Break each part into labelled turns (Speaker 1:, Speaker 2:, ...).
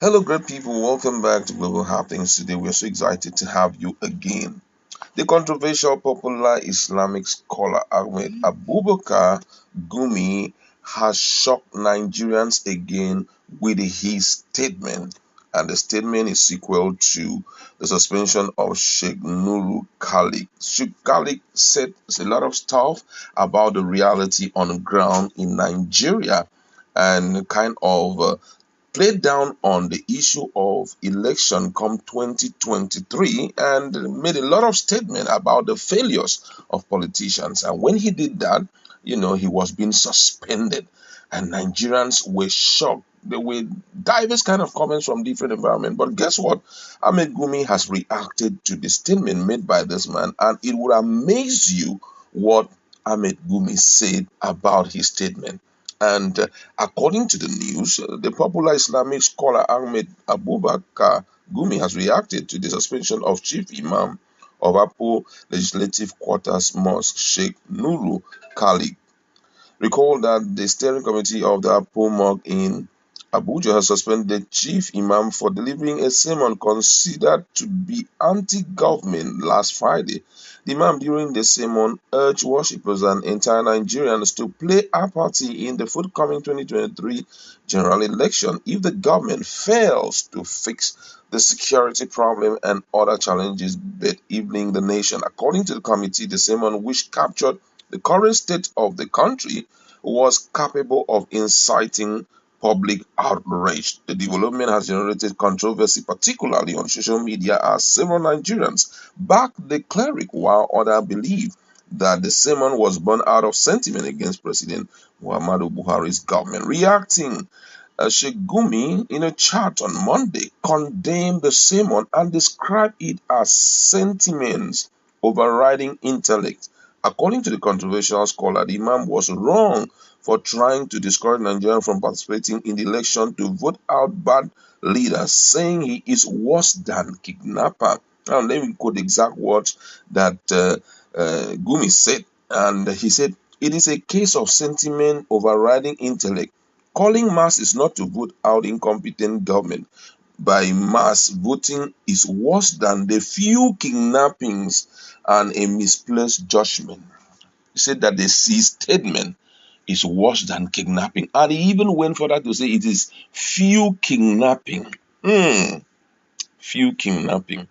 Speaker 1: Hello, great people. Welcome back to Global Happenings. Today, we're so excited to have you again. The controversial popular Islamic scholar Ahmed Abubakar Gumi has shocked Nigerians again with his statement. And the statement is sequel to the suspension of Sheikh Nuru Khalid. Sheikh Khalid said a lot of stuff about the reality on the ground in Nigeria and kind of played down on the issue of election come 2023 and made a lot of statement about the failures of politicians. And when he did that, he was being suspended, and Nigerians were shocked. There were diverse kind of comments from different environments. But guess what? Ahmed Gumi has reacted to the statement made by this man, and it would amaze you what Ahmed Gumi said about his statement. And according to the news, the popular Islamic scholar Ahmed Abubakar Gumi has reacted to the suspension of Chief Imam of Apo Legislative Quarters Mosque, Sheikh Nuru Khalid. Recall that the steering committee of the Apo Mosque in Abuja has suspended Chief Imam for delivering a sermon considered to be anti-government last Friday. The Imam during the sermon urged worshippers and entire Nigerians to play apathy in the forthcoming 2023 general election if the government fails to fix the security problem and other challenges bedeviling the nation. According to the committee, the sermon, which captured the current state of the country, was capable of inciting public outrage. The development has generated controversy, particularly on social media, as several Nigerians back the cleric, while others believe that the sermon was born out of sentiment against President Muhammadu Buhari's government. Reacting, Sheik Gumi, in a chat on Monday, condemned the sermon and described it as sentiments overriding intellect. According to the controversial scholar, the Imam was wrong for trying to discourage Nigerians from participating in the election to vote out bad leaders, saying he is worse than kidnapper. Now, let me quote the exact words that Gumi said. And he said, "It is a case of sentiment overriding intellect. Calling masses not to vote out incompetent government by mass voting is worse than the few kidnappings and a misplaced judgment." He said that the C statement is worse than kidnapping. And he even went further to say it is few kidnapping. Few kidnapping.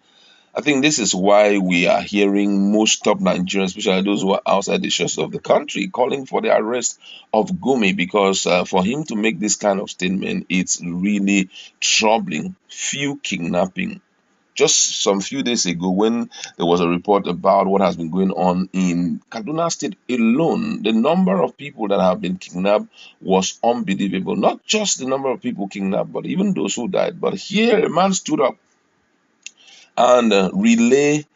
Speaker 1: I think this is why we are hearing most top Nigerians, especially those who are outside the shores of the country, calling for the arrest of Gumi, because for him to make this kind of statement, it's really troubling. Few kidnapping. Just some few days ago, when there was a report about what has been going on in Kaduna State alone, the number of people that have been kidnapped was unbelievable. Not just the number of people kidnapped, but even those who died. But here, a man stood up and relay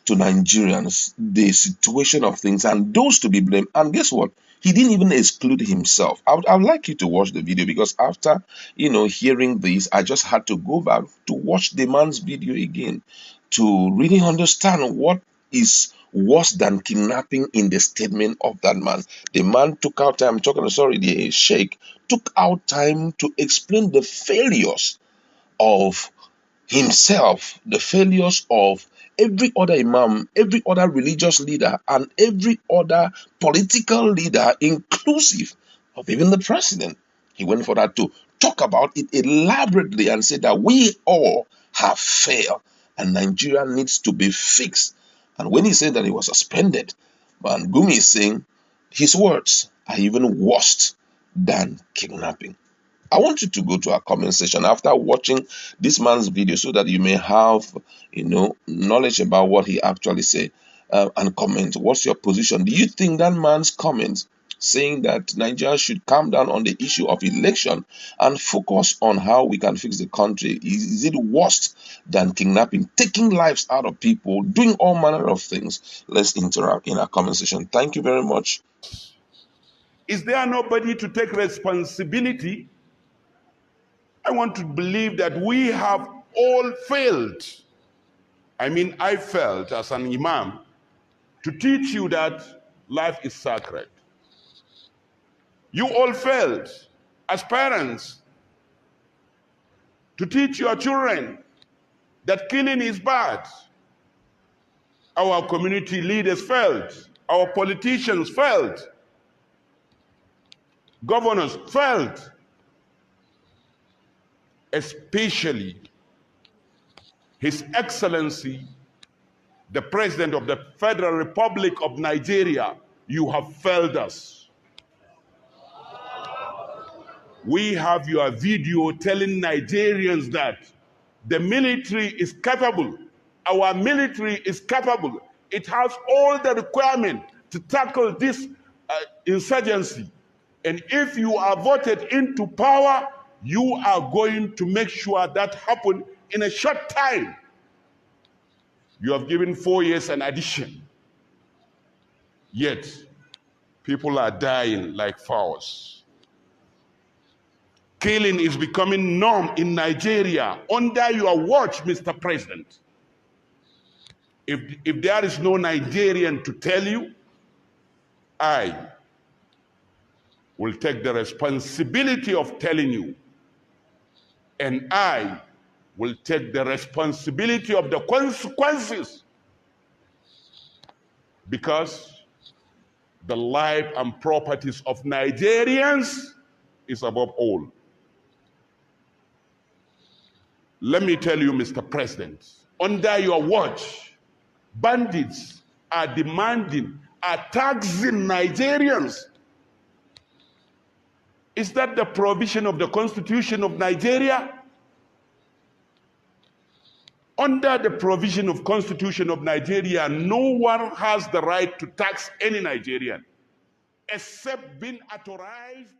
Speaker 1: to Nigerians the situation of things and those to be blamed. And guess what? He didn't even exclude himself. I would like you to watch the video, because after hearing this, I just had to go back to watch the man's video again to really understand what is worse than kidnapping in the statement of that man. The man took out time, the sheikh took out time to explain the failures of himself, the failures of every other imam, every other religious leader, and every other political leader, inclusive of even the president. He went for that to talk about it elaborately and said that we all have failed and Nigeria needs to be fixed. And when he said that he was suspended, and Gumi is saying his words are even worse than kidnapping. I want you to go to our comment section after watching this man's video so that you may have, knowledge about what he actually said, and comment. What's your position? Do you think that man's comment saying that Nigeria should calm down on the issue of election and focus on how we can fix the country, is it worse than kidnapping, taking lives out of people, doing all manner of things? Let's interact in our comment section. Thank you very much.
Speaker 2: Is there nobody to take responsibility? I want to believe that we have all failed. I mean, I failed as an imam to teach you that life is sacred. You all failed as parents to teach your children that killing is bad. Our community leaders failed. Our politicians failed. Governors failed. Especially His Excellency, the President of the Federal Republic of Nigeria, you have failed us. We have your video telling Nigerians that the military is capable. Our military is capable. It has all the requirement to tackle this insurgency. And if you are voted into power, you are going to make sure that happens in a short time. You have given 4 years an addition. Yet, people are dying like fowls. Killing is becoming norm in Nigeria under your watch, Mr. President. If there is no Nigerian to tell you, I will take the responsibility of telling you. And I will take the responsibility of the consequences. Because the life and properties of Nigerians is above all. Let me tell you, Mr. President, under your watch, bandits are taxing Nigerians. Is that the provision of the Constitution of Nigeria? Under the provision of Constitution of Nigeria, no one has the right to tax any Nigerian, except being authorized